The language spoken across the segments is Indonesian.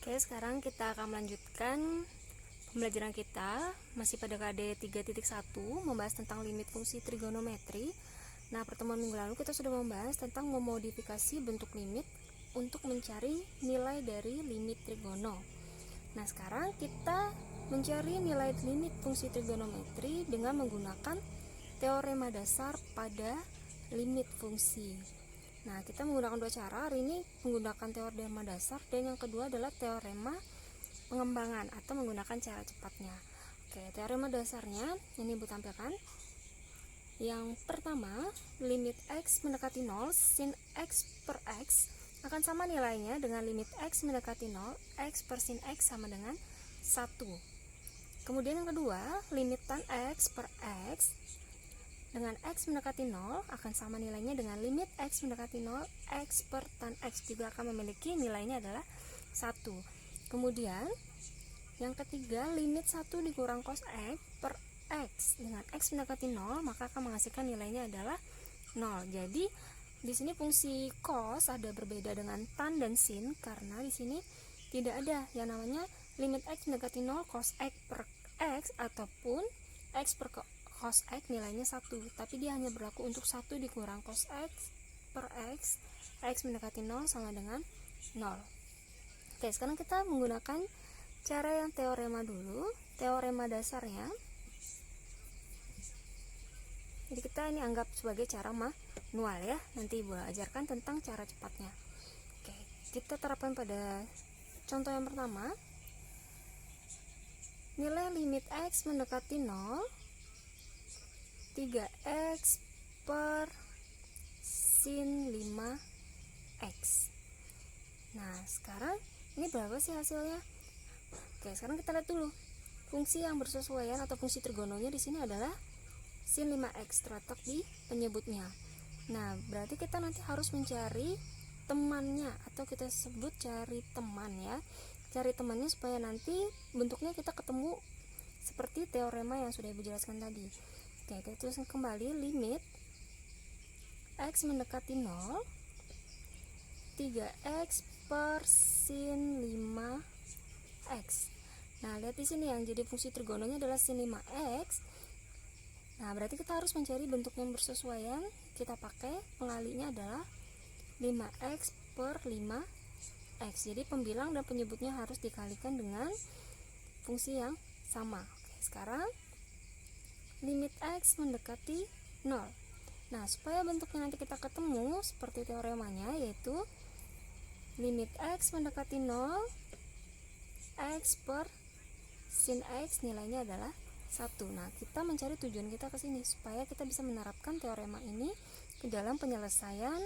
Oke, sekarang kita akan melanjutkan pembelajaran kita masih pada KD 3.1 membahas tentang limit fungsi trigonometri. Nah, pertemuan minggu lalu kita sudah membahas tentang memodifikasi bentuk limit untuk mencari nilai dari limit trigono. Nah, sekarang kita mencari nilai limit fungsi trigonometri dengan menggunakan teorema dasar pada limit fungsi. Nah, kita menggunakan dua cara hari ini, menggunakan teorema dasar, dan yang kedua adalah teorema pengembangan atau menggunakan cara cepatnya. Oke, teorema dasarnya ini Ibu tampilkan. Yang pertama, limit x mendekati 0 sin x per x akan sama nilainya dengan limit x mendekati 0, x per sin x sama dengan 1. Kemudian yang kedua, limit tan x per x dengan x mendekati 0 akan sama nilainya dengan limit x mendekati 0, x per tan x juga akan memiliki nilainya adalah 1. Kemudian yang ketiga, limit 1 dikurang cos x per x dengan x mendekati 0 maka akan menghasilkan nilainya adalah 0. Jadi di sini fungsi cos ada berbeda dengan tan dan sin karena di sini tidak ada yang namanya limit x mendekati 0 cos x per x ataupun x per cos x nilainya 1, tapi dia hanya berlaku untuk 1 dikurang cos x per x mendekati 0 sama dengan 0. Oke, sekarang kita menggunakan cara yang teorema dulu, teorema dasarnya. Jadi kita ini anggap sebagai cara manual ya, nanti Ibu ajarkan tentang cara cepatnya. Oke, kita terapkan pada contoh yang pertama. Nilai limit x mendekati 0, 3x per sin 5x. Nah, sekarang ini berapa sih hasilnya? Oke, sekarang kita lihat dulu. Fungsi yang bersesuaian atau fungsi trigononya di sini adalah sin 5x terletak di penyebutnya. Nah, berarti kita nanti harus mencari temannya atau kita sebut cari teman ya. Cari temannya supaya nanti bentuknya kita ketemu seperti teorema yang sudah Ibu jelaskan tadi. Oke, kita tuliskan kembali limit x mendekati 0, 3x per sin 5x. Nah, lihat di sini yang jadi fungsi trigononya adalah sin 5x. Nah, berarti kita harus mencari bentuk yang bersesuaian. Kita pakai pengalinya adalah 5x per 5x. Jadi pembilang dan penyebutnya harus dikalikan dengan fungsi yang sama. Oke, sekarang limit x mendekati 0. Nah, supaya bentuknya nanti kita ketemu seperti teoremanya, yaitu limit x mendekati 0, x per sin x nilainya adalah 1. Nah, kita mencari tujuan kita ke sini supaya kita bisa menerapkan teorema ini ke dalam penyelesaian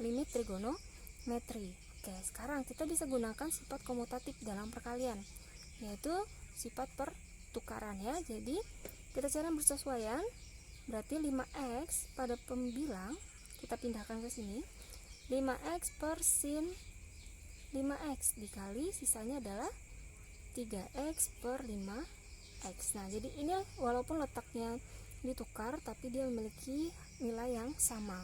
limit trigonometri. Oke, sekarang kita bisa gunakan sifat komutatif dalam perkalian, yaitu sifat pertukaran ya. Jadi, kita cari yang bersesuaian, berarti 5x pada pembilang kita pindahkan ke sini. 5x per sin 5x dikali sisanya adalah 3x per 5x. Nah, jadi ini walaupun letaknya ditukar tapi dia memiliki nilai yang sama.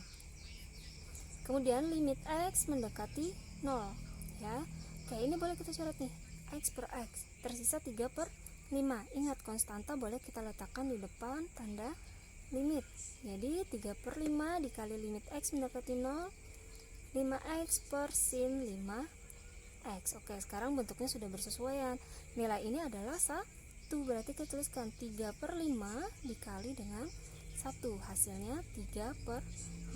Kemudian limit x mendekati 0 ya. Oke, ini boleh kita coret nih, x per x tersisa 3 per 5. Ingat, konstanta boleh kita letakkan di depan tanda limit. Jadi 3 per 5 dikali limit x mendekati 0, 5x per sin 5x. Oke, sekarang bentuknya sudah bersesuaian. Nilai ini adalah 1, berarti kita tuliskan 3 per 5 dikali dengan 1. Hasilnya 3 per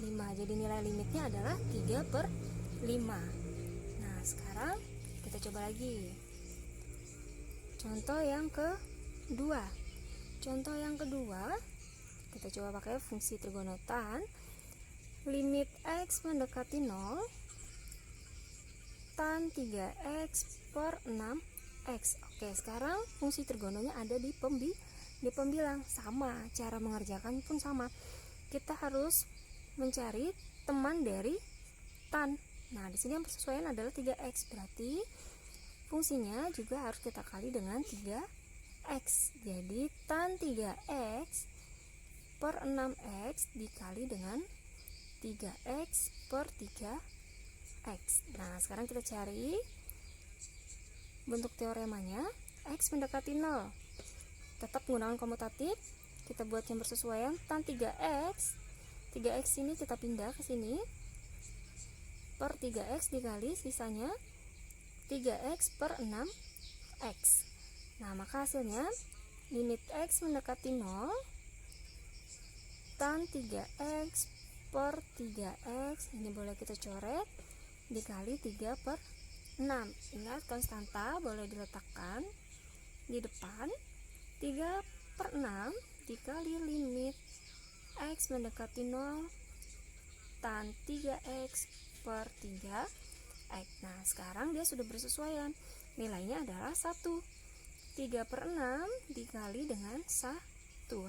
5. Jadi nilai limitnya adalah 3 per 5. Nah, sekarang kita coba lagi. Contoh yang kedua. Contoh yang kedua, kita coba pakai fungsi trigonotan. Limit x mendekati 0, tan 3x per 6x. Oke, sekarang fungsi trigononya ada di pembilang. Sama, cara mengerjakan pun sama. Kita harus mencari teman dari tan. Nah, di sini yang bersesuaian adalah 3x, berarti fungsinya juga harus kita kali dengan 3x. Jadi tan 3x per 6x dikali dengan 3x per 3x. Nah, sekarang kita cari bentuk teoremanya X mendekati 0. Tetap menggunakan komutatif, kita buat yang bersesuaian. Tan 3x ini kita pindah ke sini, per 3x dikali sisanya 3x per 6x. Nah, maka hasilnya limit x mendekati 0 tan 3x per 3x, ini boleh kita coret, dikali 3 per 6. Ingat, konstanta boleh diletakkan di depan. 3 per 6 dikali limit x mendekati 0 tan 3x per 3x. Nah, sekarang dia sudah bersesuaian, nilainya adalah 1. 3 per 6 dikali dengan 1,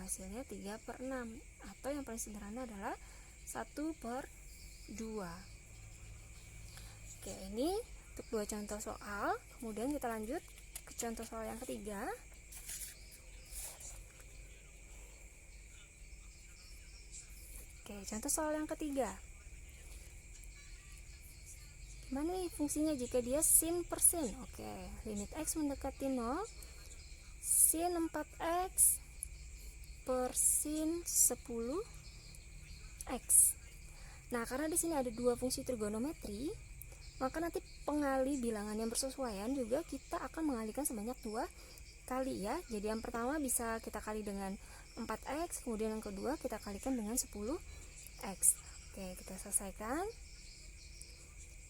hasilnya 3 per 6, atau yang paling sederhana adalah 1 per 2. Oke, ini untuk 2 contoh soal. Kemudian kita lanjut ke contoh soal yang ketiga. Oke, contoh soal yang ketiga. Gimana nih fungsinya jika dia sin per sin? Oke, limit x mendekati 0, sin 4x per sin 10x. Nah, karena di sini ada dua fungsi trigonometri, maka nanti pengali bilangan yang bersesuaian juga kita akan mengalikan sebanyak 2 kali ya. Jadi yang pertama bisa kita kali dengan 4x, kemudian yang kedua kita kalikan dengan 10x. Oke, kita selesaikan.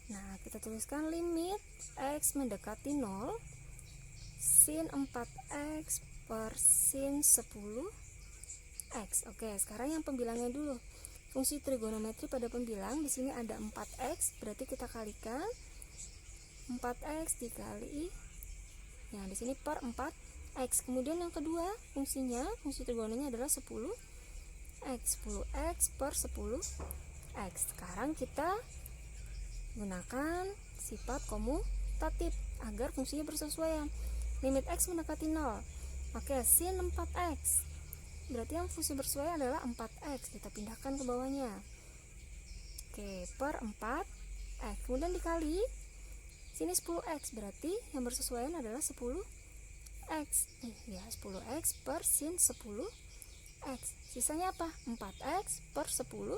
Nah, kita tuliskan limit x mendekati 0, sin 4x per sin 10x. Oke, sekarang yang pembilangnya dulu. Fungsi trigonometri pada pembilang di sini ada 4x, berarti kita kalikan 4x dikali, ya di sini per 4x. Kemudian yang kedua fungsinya, fungsi trigononya adalah 10x, 10x per 10x. Sekarang kita gunakan sifat komutatif agar fungsinya bersesuaian. Limit x mendekati 0. Oke, sin 4x. Berarti yang fungsi bersesuaian adalah 4x. Kita pindahkan ke bawahnya. Oke, per 4x. Kemudian dikali sini 10x. Berarti yang bersesuaian adalah 10x. Ya, 10x per sin 10x. Sisanya apa? 4x per 10.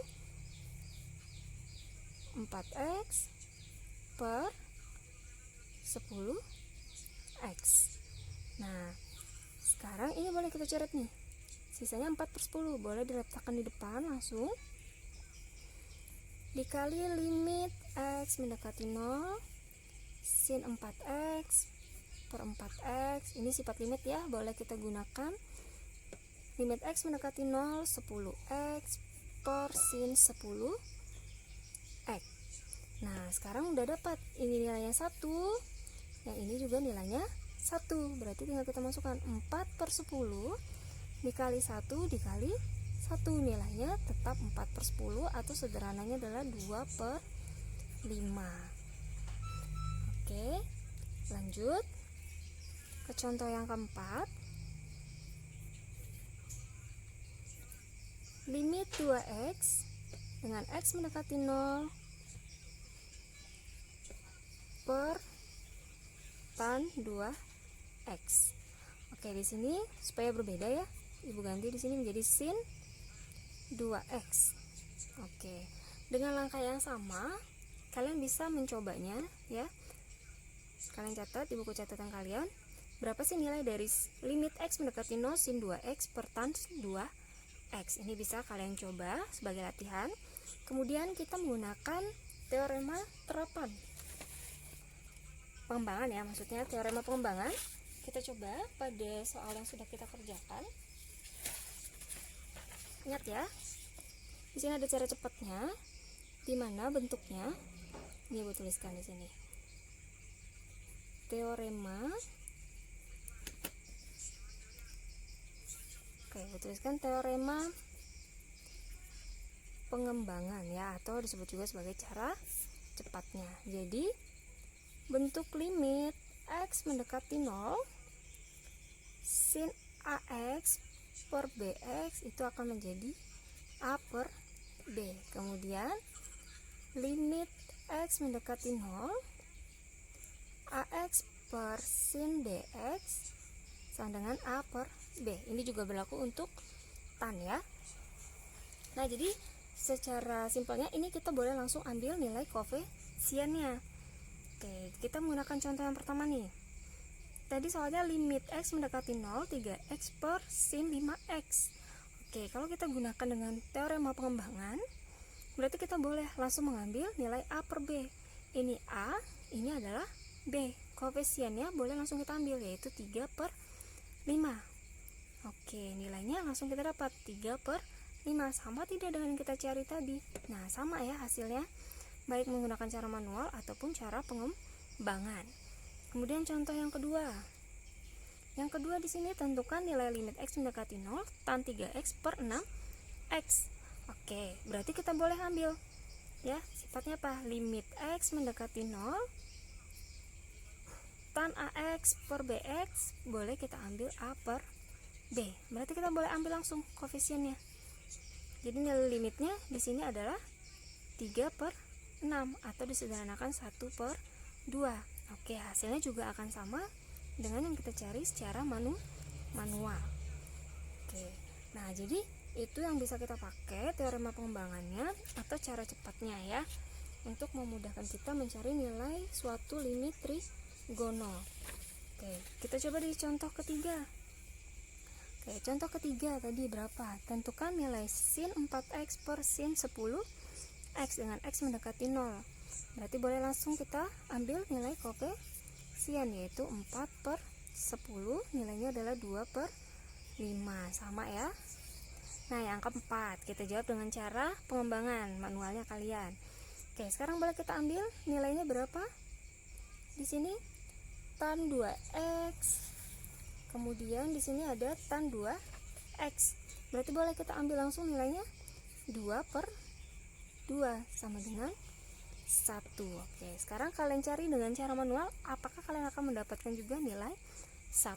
4x per 10x. Nah, sekarang ini boleh kita coret nih. Sisanya 4 per 10, boleh diletakkan di depan langsung. Dikali limit x mendekati 0, sin 4x per 4x. Ini sifat limit ya, boleh kita gunakan. Limit x mendekati 0, 10x per sin 10x. Nah, sekarang udah dapat. Ini nilainya 1, yang ini juga nilainya 1. Berarti tinggal kita masukkan 4 per 10 dikali 1 dikali 1, nilainya tetap 4 per 10, atau sederhananya adalah 2 per 5. Oke, lanjut ke contoh yang keempat. Limit 2x dengan x mendekati 0 per tan 2x. Oke, di sini supaya berbeda ya, Ibu ganti di sini menjadi sin 2x. Oke, dengan langkah yang sama kalian bisa mencobanya ya. Kalian catat di buku catatan kalian, berapa sih nilai dari limit x mendekati 0 sin 2x per tan 2x. Ini bisa kalian coba sebagai latihan. Kemudian kita menggunakan teorema terapan pengembangan ya, maksudnya teorema pengembangan. Kita coba pada soal yang sudah kita kerjakan. Ingat ya, di sini ada cara cepatnya, di mana bentuknya. Ini Ibu tuliskan di sini. Teorema. Oke, Ibu tuliskan teorema pengembangan ya, atau disebut juga sebagai cara cepatnya. Jadi bentuk limit x mendekati 0 sin ax per bx itu akan menjadi a per b. Kemudian limit x mendekati 0, ax per sin dx sama dengan A per B. Ini juga berlaku untuk tan ya. Nah, jadi secara simpelnya ini kita boleh langsung ambil nilai koefisiennya. Oke, kita menggunakan contoh yang pertama nih. Tadi soalnya limit x mendekati 0, 3x per sin 5x. Oke, kalau kita gunakan dengan teorema pengembangan, berarti kita boleh langsung mengambil nilai A per B. Ini A, ini adalah B. Koefisiennya boleh langsung kita ambil, yaitu 3 per 5. Oke, nilainya langsung kita dapat 3 per 5. Sama tidak dengan yang kita cari tadi? Nah, sama ya hasilnya, baik menggunakan cara manual ataupun cara pengembangan. Kemudian contoh yang kedua. Yang kedua di sini tentukan nilai limit x mendekati 0 tan 3x per 6x. Oke, berarti kita boleh ambil ya, sifatnya apa? Limit x mendekati 0 tan ax per bx, boleh kita ambil a per b. Berarti kita boleh ambil langsung koefisiennya. Jadi nilai limitnya di sini adalah 3 per 6 atau disederhanakan 1 per 2. Oke, hasilnya juga akan sama dengan yang kita cari secara manual. Oke, nah jadi itu yang bisa kita pakai teorema pengembangannya atau cara cepatnya ya, untuk memudahkan kita mencari nilai suatu limit trigonal. Oke, kita coba di contoh ketiga. Oke, contoh ketiga tadi berapa? Tentukan nilai sin 4x per sin 10x dengan x mendekati 0. Berarti boleh langsung kita ambil nilai koefisien, yaitu 4 per 10, nilainya adalah 2 per 5, sama ya. Nah, yang keempat kita jawab dengan cara pengembangan manualnya kalian. Oke, sekarang boleh kita ambil nilainya berapa? Di sini tan 2x. Kemudian di sini ada tan 2x. Berarti boleh kita ambil langsung nilainya 2 per 2 sama dengan 1. Oke, sekarang kalian cari dengan cara manual, apakah kalian akan mendapatkan juga nilai 1?